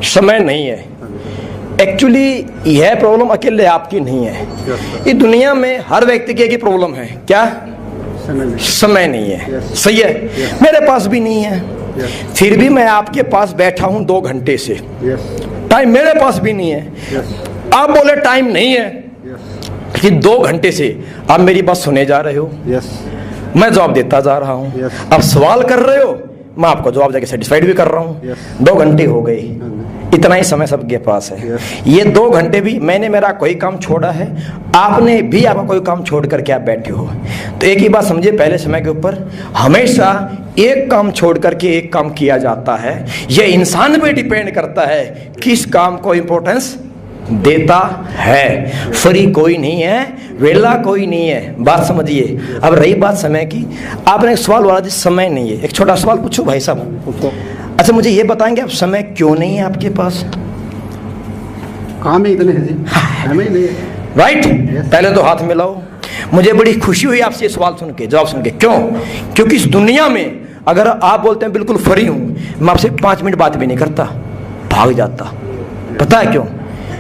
समय नहीं है। एक्चुअली यह प्रॉब्लम अकेले आपकी नहीं है, ये दुनिया में हर व्यक्ति की एक ही प्रॉब्लम है। क्या? समय नहीं है। सही है। मेरे पास भी नहीं है, फिर भी मैं आपके पास बैठा हूं 2 घंटे से। टाइम मेरे पास भी नहीं है। आप बोले टाइम नहीं है कि 2 घंटे से आप मेरी बात सुने जा रहे हो, मैं जवाब देता जा रहा हूं। आप सवाल कर रहे हो, मैं आपको जवाब देके सेटिस्फाइड भी कर रहा हूं। 2 घंटे हो गए, इतना ही समय सबके पास है। ये 2 घंटे भी मैंने मेरा कोई काम छोड़ा है, आपने भी आपका कोई काम छोड़ करके आप बैठे हो। तो एक ही बात समझिए, पहले समय के ऊपर हमेशा एक काम छोड़ करके एक काम किया जाता है। यह इंसान पे डिपेंड करता है किस काम को इंपॉर्टेंस देता है। फ्री कोई नहीं है, वेला कोई नहीं है, बात समझिए। अब रही बात समय की, आपने एक सवाल बोला समय नहीं है। एक छोटा सवाल पूछूं भाई साहब? अच्छा, मुझे ये बताएंगे आप समय क्यों नहीं है आपके पास? काम ही इतने हैं जी, समय नहीं है। राइट। पहले तो हाथ मिलाओ। मुझे बड़ी खुशी हुई आपसे सवाल सुन के, जवाब सुन के। क्यों? क्योंकि इस दुनिया में अगर आप बोलते हैं बिल्कुल फ्री हूं, मैं आपसे 5 मिनट बात भी नहीं करता, भाग जाता। पता है क्यों?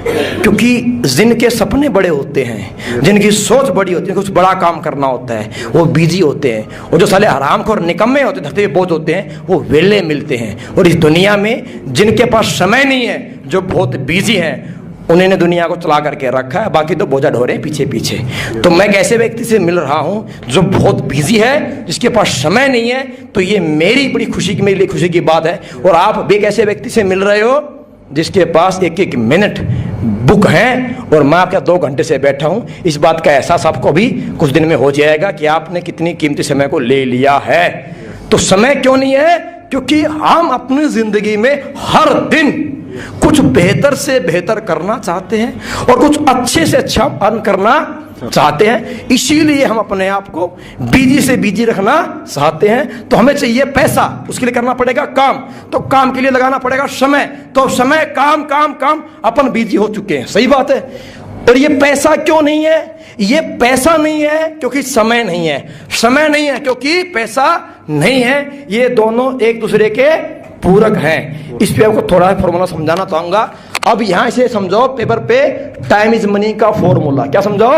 क्योंकि जिनके सपने बड़े होते हैं, जिनकी सोच बड़ी होती है, कुछ बड़ा काम करना होता है, वो बिजी होते हैं। और जो साले हरामखोर निकम्मे होते हैं, धरती पे बोझ होते हैं, वो वेले मिलते हैं। और इस दुनिया में जिनके पास समय नहीं है, जो बहुत बिजी हैं, उन्होंने दुनिया को चला करके रखा है, बाकी तो बोझा ढो रहे हैं पीछे पीछे। तो मैं एक ऐसे व्यक्ति से मिल रहा हूं जो बहुत बिजी है, जिसके पास समय नहीं है। तो ये मेरी बड़ी खुशी की, मेरे लिए खुशी की बात है। और आप भी एक ऐसे व्यक्ति से मिल रहे हो जिसके पास 1-1 मिनट बुक है, और मैं आपका 2 घंटे से बैठा हूं। इस बात का एहसास आपको भी कुछ दिन में हो जाएगा कि आपने कितनी कीमती समय को ले लिया है। तो समय क्यों नहीं है? क्योंकि हम अपनी जिंदगी में हर दिन कुछ बेहतर से बेहतर करना चाहते हैं और कुछ अच्छे से अच्छा अर्न करना चाहते हैं। इसीलिए हम अपने आप को बिजी से बिजी रखना चाहते हैं। तो हमें चाहिए पैसा, उसके लिए करना पड़ेगा काम, तो काम के लिए लगाना पड़ेगा समय। तो समय, काम काम काम, अपन बिजी हो चुके हैं। सही बात है। और ये पैसा क्यों नहीं है? ये पैसा नहीं है क्योंकि समय नहीं है, समय नहीं है क्योंकि पैसा नहीं है। ये दोनों एक दूसरे के पूरक हैं। इस पे आपको थोड़ा फॉर्मूला समझाना चाहूंगा। अब यहां से समझो पेपर पे, टाइम इज मनी का फॉर्मूला। क्या समझो?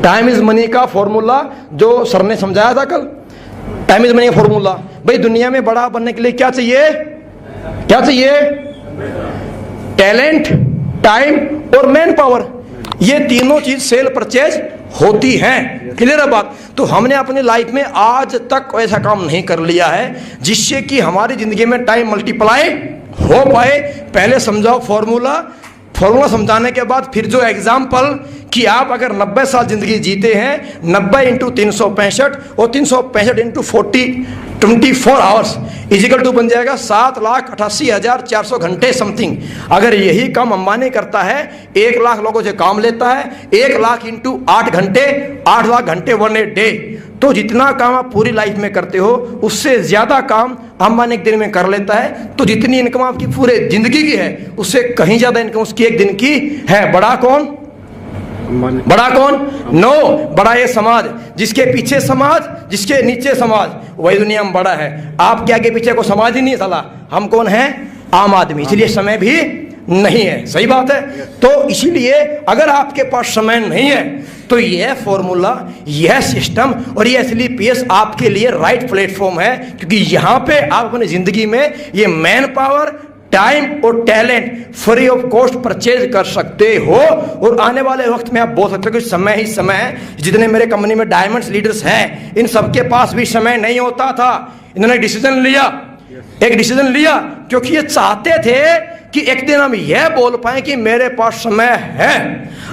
टाइम इज मनी का फॉर्मूला, जो सर ने समझाया था कल। टाइम इज मनी का फॉर्मूला। भाई दुनिया में बड़ा बनने के लिए क्या चाहिए? क्या चाहिए? टैलेंट, टाइम और मैन पावर। ये तीनों चीज सेल परचेज होती हैं। क्लियर है बात? तो हमने अपनी लाइफ में आज तक ऐसा काम नहीं कर लिया है जिससे कि हमारी जिंदगी में टाइम मल्टीप्लाई हो पाए। पहले समझाओ फॉर्मूला। फॉर्मूला समझाने के बाद फिर जो एग्जाम्पल कि आप अगर 90 साल जिंदगी जीते हैं, 90 इंटू 365 और 365 इंटू 24 आवर्स इजिकल टू बन जाएगा 7,88,400 घंटे समथिंग। अगर यही काम अंबानी करता है, 1 लाख लोगों से काम लेता है, 1 लाख इंटू 8 घंटे, 8 लाख घंटे 1 डे। तो जितना काम आप पूरी लाइफ में करते हो, उससे ज्यादा काम अंबानी एक दिन में कर लेता है। तो जितनी इनकम आपकी पूरे जिंदगी की है, उससे कहीं ज्यादा इनकम उसकी एक दिन की है। बड़ा कौन? बड़ा कौन? नो, बड़ा ये समाज, जिसके पीछे समाज, जिसके नीचे समाज, वही दुनिया में बड़ा है। आपके आगे पीछे को समाज ही नहीं साला। हम कौन है? आम आदमी। इसलिए समय भी नहीं है। सही बात है। तो इसीलिए अगर आपके पास समय नहीं है तो यह फॉर्मूला, यह सिस्टम और यह SLPS आपके लिए राइट प्लेटफॉर्म है। क्योंकि यहाँ पे आप अपनी जिंदगी में ये मैन पावर, टाइम और talent free of cost purchase कर सकते हो। और आने वाले वक्त में आप बोल सकते हो कि समय ही समय है। जितने मेरे कंपनी में डायमंड्स लीडर्स हैं, इन सबके पास भी समय नहीं होता था। इन्होंने डिसीजन लिया, एक डिसीजन लिया, क्योंकि ये चाहते थे कि एक दिन हम यह बोल पाए कि मेरे पास समय है।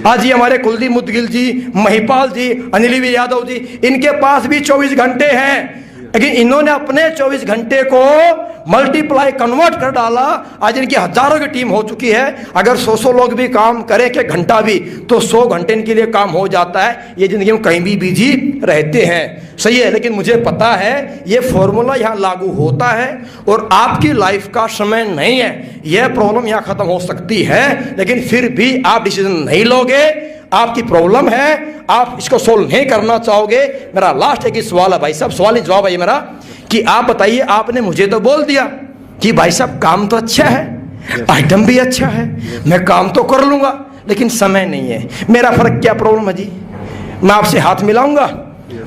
आज ये हमारे कुलदीप मुदगिल जी, महिपाल जी, अनिल यादव जी, इनके पास भी 24 घंटे हैं, लेकिन इन्होंने अपने 24 घंटे को मल्टीप्लाई कन्वर्ट कर डाला। आज इनकी हजारों की टीम हो चुकी है। अगर 100 लोग भी काम करें, एक घंटा भी, तो 100 घंटे इनके लिए काम हो जाता है। ये जिंदगी में कहीं भी बिजी रहते हैं। सही है। लेकिन मुझे पता है ये फॉर्मूला यहाँ लागू होता है और आपकी लाइफ का समय नहीं है। यह प्रॉब्लम यहाँ खत्म हो सकती है, लेकिन फिर भी आप डिसीजन नहीं लोगे। आपकी प्रॉब्लम है, आप इसको सोल्व नहीं करना चाहोगे। मेरा लास्ट एक ही सवाल है भाई साहब, सवाल ही जवाब है ये मेरा, कि आप बताइए, आपने मुझे तो बोल दिया कि भाई साहब काम तो अच्छा है, आइटम भी अच्छा है, मैं काम तो कर लूंगा, लेकिन समय नहीं है। मेरा फर्क क्या प्रॉब्लम है जी? मैं आपसे हाथ मिलाऊंगा,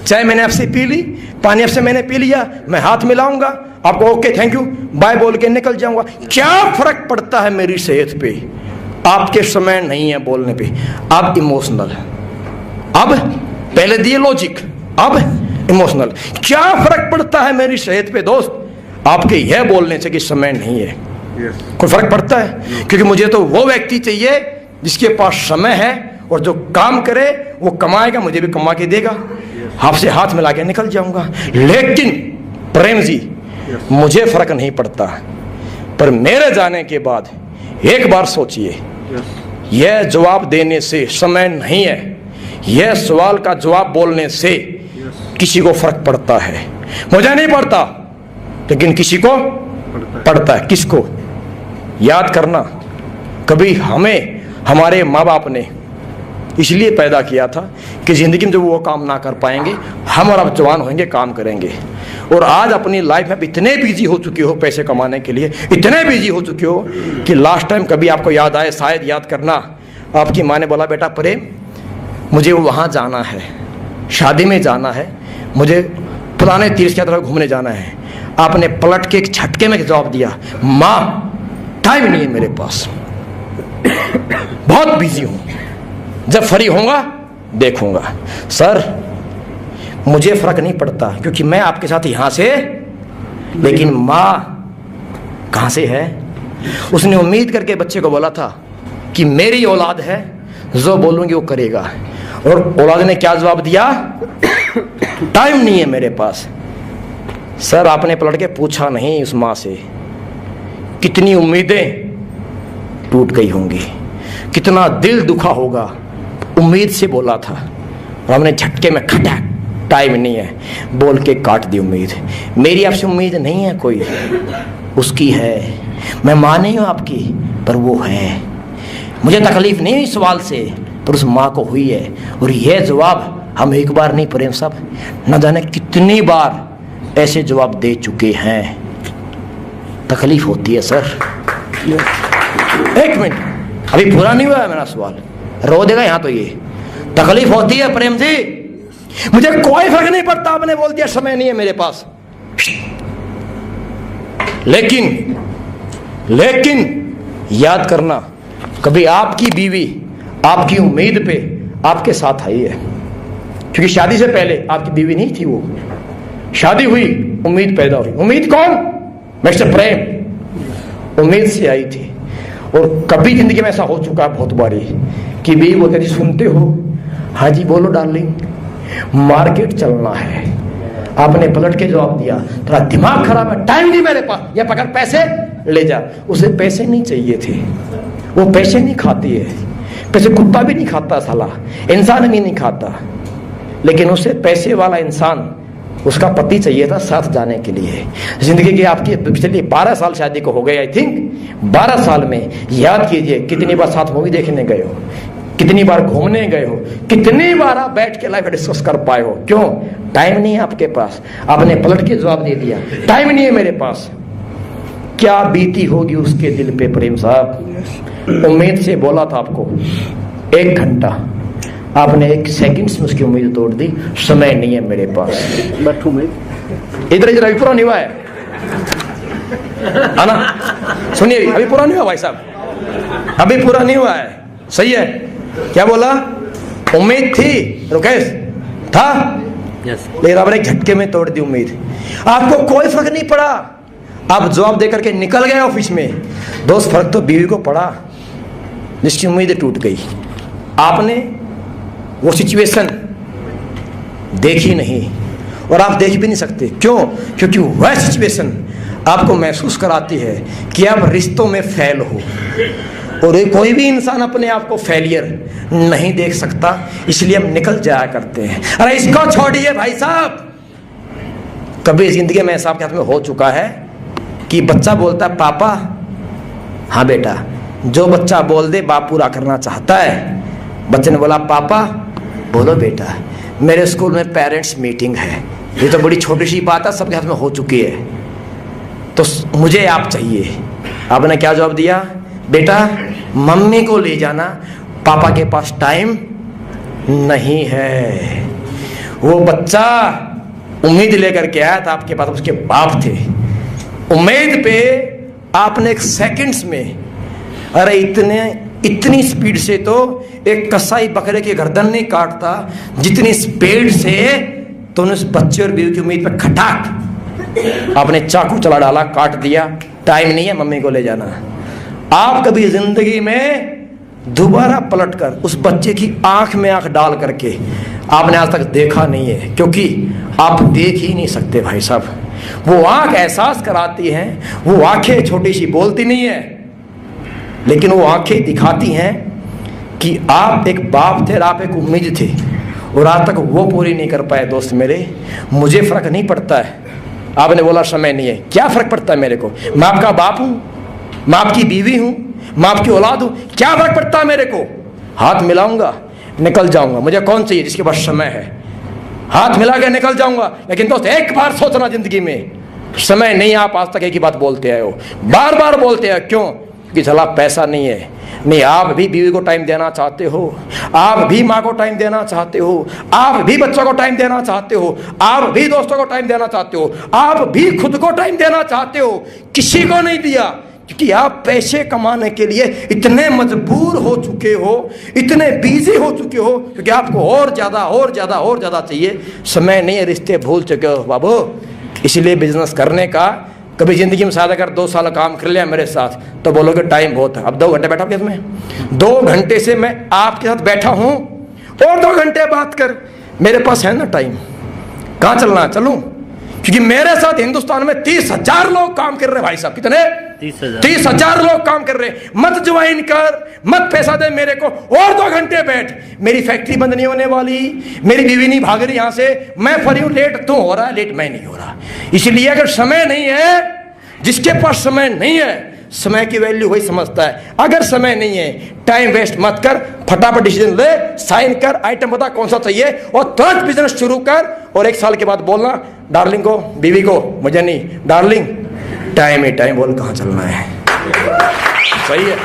चाय मैंने आपसे पी ली, पानी आपसे मैंने पी लिया, मैं हाथ मिलाऊंगा, आपको ओके थैंक यू बाय बोल के निकल जाऊंगा। क्या फर्क पड़ता है मेरी सेहत पे? आपके समय नहीं है बोलने पे, आप इमोशनल। अब पहले दिए लॉजिक, अब इमोशनल। क्या फर्क पड़ता है मेरी सेहत पे दोस्त आपके यह बोलने से कि समय नहीं है? कोई फर्क पड़ता है? क्योंकि मुझे तो वो व्यक्ति चाहिए जिसके पास समय है और जो काम करे वो कमाएगा, मुझे भी कमा के देगा, आपसे हाथ मिला के निकल जाऊंगा। लेकिन प्रेम जी मुझे फर्क नहीं पड़ता, पर मेरे जाने के बाद एक बार सोचिए, यह जवाब देने से समय नहीं है, यह सवाल का जवाब बोलने से किसी को फर्क पड़ता है। मुझे नहीं पड़ता, लेकिन किसी को पड़ता है। किसको? याद करना, कभी हमें हमारे माँ बाप ने इसलिए पैदा किया था कि जिंदगी में जब वो काम ना कर पाएंगे, हम और अब जवान होंगे काम करेंगे। और आज अपनी लाइफ में इतने बिजी हो चुके हो पैसे कमाने के लिए, इतने बिजी हो चुके हो कि लास्ट टाइम कभी आपको याद आए, शायद याद करना, आपकी माँ ने बोला बेटा प्रेम मुझे वहाँ जाना है, शादी में जाना है, मुझे पुराने तीर्थ की तरफ घूमने जाना है। आपने पलट के एक झटके में जवाब दिया, माँ टाइम नहीं है मेरे पास, बहुत बिजी हूँ, जब फ्री होऊंगा देखूंगा। सर मुझे फर्क नहीं पड़ता क्योंकि मैं आपके साथ यहां से, लेकिन माँ कहां से है? उसने उम्मीद करके बच्चे को बोला था कि मेरी औलाद है, जो बोलूंगी वो करेगा, और औलाद ने क्या जवाब दिया? टाइम नहीं है मेरे पास। सर आपने पलट के पूछा नहीं उस माँ से, कितनी उम्मीदें टूट गई होंगी, कितना दिल दुखा होगा, उम्मीद से बोला था और हमने झटके में खटा, टाइम नहीं है बोल के काट दी उम्मीद। मेरी आपसे उम्मीद नहीं है कोई, उसकी है, मैं माँ नहीं हूँ आपकी, पर वो है। मुझे तकलीफ नहीं हुई सवाल से, पर उस माँ को हुई है। और यह जवाब हम एक बार नहीं प्रेम साहब, न जाने कितनी बार ऐसे जवाब दे चुके हैं। तकलीफ होती है सर। एक मिनट, अभी पूरा नहीं हुआ है मेरा सवाल, रो देगा यहाँ तो। ये तकलीफ होती है प्रेम जी, मुझे कोई फर्क नहीं पड़ता, आपने बोल दिया समय नहीं है मेरे पास, लेकिन याद करना, कभी आपकी बीवी आपकी उम्मीद पे आपके साथ आई है? क्योंकि शादी से पहले आपकी बीवी नहीं थी, वो शादी हुई, उम्मीद पैदा हुई। उम्मीद कौन? मिस्टर प्रेम उम्मीद से आई थी। और कभी जिंदगी में ऐसा हो चुका है बहुत बारी कि बीवी बोलते जी सुनते हो? हाँ जी बोलो डार्लिंग, मार्केट चलना है। आपने पलट के जवाब दिया, थोड़ा दिमाग खराब है, टाइम नहीं मेरे पास, या पकड़ पैसे ले जा। उसे पैसे नहीं चाहिए थे, वो पैसे नहीं खाती है, पैसे कुत्ता भी नहीं खाता, साला इंसान भी नहीं खाता, लेकिन उसे पैसे वाला इंसान उसका पति चाहिए था साथ जाने के लिए। जिंदगी की आपकी पिछले 12 साल शादी को हो गए, आई थिंक 12 साल में याद कीजिए कितनी बार साथ मूवी देखने गए हो, कितनी बार घूमने गए हो, कितनी बार आप बैठ के लाइफ डिस्कस कर पाए हो। क्यों? टाइम नहीं है आपके पास। आपने पलट के जवाब दे दिया, टाइम नहीं है मेरे पास। क्या बीती होगी उसके दिल पे प्रेम साहब? उम्मीद से बोला था आपको 1 घंटा, आपने 1 सेकंड में उसकी उम्मीद तोड़ दी। समय नहीं है मेरे पास, बैठू मैं इधर इधर अभी पूरा नहीं हुआ है ना? सुनिए, अभी पूरा नहीं हुआ भाई साहब, अभी पूरा नहीं हुआ है। सही है, क्या बोला? उम्मीद थी, रुकेश था, लेकिन आपने एक झटके में तोड़ दी उम्मीद। आपको कोई फर्क नहीं पड़ा, आप जवाब देकर के निकल गए ऑफिस में। दोस्त फर्क तो बीवी को पड़ा जिसकी उम्मीद टूट गई। आपने वो सिचुएशन देखी नहीं, और आप देख भी नहीं सकते। क्यों? क्योंकि वह सिचुएशन आपको महसूस कराती है कि आप रिश्तों में फेल हो, और कोई भी इंसान अपने आप को फेलियर नहीं देख सकता, इसलिए हम निकल जाया करते हैं। अरे इसको छोड़िए भाई साहब, कभी जिंदगी में ऐसा आपके हाथ में हो चुका है कि बच्चा बोलता है पापा, हाँ बेटा, जो बच्चा बोल दे बाप पूरा करना चाहता है। बच्चे ने बोला पापा, बोलो बेटा, मेरे स्कूल में पेरेंट्स मीटिंग है। ये तो बड़ी छोटी सी बात है, सबके हाथ में हो चुकी है, तो मुझे आप चाहिए। आपने क्या जवाब दिया? बेटा मम्मी को ले जाना, पापा के पास टाइम नहीं है। वो बच्चा उम्मीद लेकर के आया था आपके पास, उसके बाप थे। उम्मीद पे आपने एक सेकंड्स में, अरे इतनी स्पीड से तो एक कसाई बकरे के गर्दन नहीं काटता, जितनी स्पीड से तो उस बच्चे और बीवी की उम्मीद पे खटाक आपने चाकू चला डाला, काट दिया। टाइम नहीं है, मम्मी को ले जाना। आप कभी जिंदगी में दोबारा पलटकर उस बच्चे की आंख में आंख डाल करके आपने आज तक देखा नहीं है, क्योंकि आप देख ही नहीं सकते भाई साहब। वो आंख एहसास कराती हैं, वो आंखें छोटी सी बोलती नहीं है, लेकिन वो आंखें दिखाती हैं कि आप एक बाप थे और आप एक उम्मीद थे, और आज तक वो पूरी नहीं कर पाए। दोस्त मेरे, मुझे फर्क नहीं पड़ता है, आपने बोला समय नहीं है, क्या फर्क पड़ता है मेरे को? मैं आपका बाप हूं, मैं आपकी बीवी हूं, मैं आपकी औलाद हूं, क्या फर्क पड़ता है मेरे को? हाथ मिलाऊंगा, निकल जाऊंगा, मुझे कौन चाहिए जिसके पास समय है? हाथ मिला के निकल जाऊंगा। लेकिन दोस्त एक बार सोचना जिंदगी में, समय नहीं। आप आज तक एक ही बात बोलते आए हो, बार बार बोलते हैं, क्यों? कि चला पैसा नहीं है। नहीं, आप भी बीवी को टाइम देना चाहते हो, आप भी माँ को टाइम देना चाहते हो, आप भी बच्चों को टाइम देना चाहते हो, आप भी दोस्तों को टाइम देना चाहते हो, आप भी खुद को टाइम देना चाहते हो। किसी को नहीं दिया, क्योंकि आप पैसे कमाने के लिए इतने मजबूर हो चुके हो, इतने बिजी हो चुके हो, क्योंकि आपको और ज्यादा चाहिए। समय नहीं है, रिश्ते भूल चुके हो बाबू। इसलिए बिजनेस करने का, कभी जिंदगी में शायद अगर 2 साल काम कर लिया मेरे साथ तो बोलोगे टाइम बहुत है। अब 2 घंटे बैठा हूं, इसमें 2 घंटे से मैं आपके साथ बैठा हूं, और 2 घंटे बात कर, मेरे पास है ना टाइम। कहां चलना? चलूं? क्योंकि मेरे साथ हिंदुस्तान में 30,000 लोग काम कर रहे हैं भाई साहब। कितने? 30,000 लोग काम कर रहे हैं। मत ज्वाइन कर, मत पैसा दे मेरे को, और 2 घंटे बैठ। मेरी फैक्ट्री बंद नहीं होने वाली, मेरी बीवी नहीं भाग रही यहां से, मैं फ्री हूं। लेट तो हो रहा है, लेट मैं नहीं हो रहा। इसलिए अगर समय नहीं है, जिसके पास समय नहीं है, समय की वैल्यू वही समझता है। अगर समय नहीं है, टाइम वेस्ट मत कर, फटाफट डिसीजन ले, साइन कर, आइटम बता कौन सा चाहिए, और तुरंत बिजनेस शुरू कर। और 1 साल के बाद बोलना डार्लिंग को, बीवी को, मुझे नहीं, डार्लिंग टाइम ही टाइम बोल, कहां चलना है। सही है।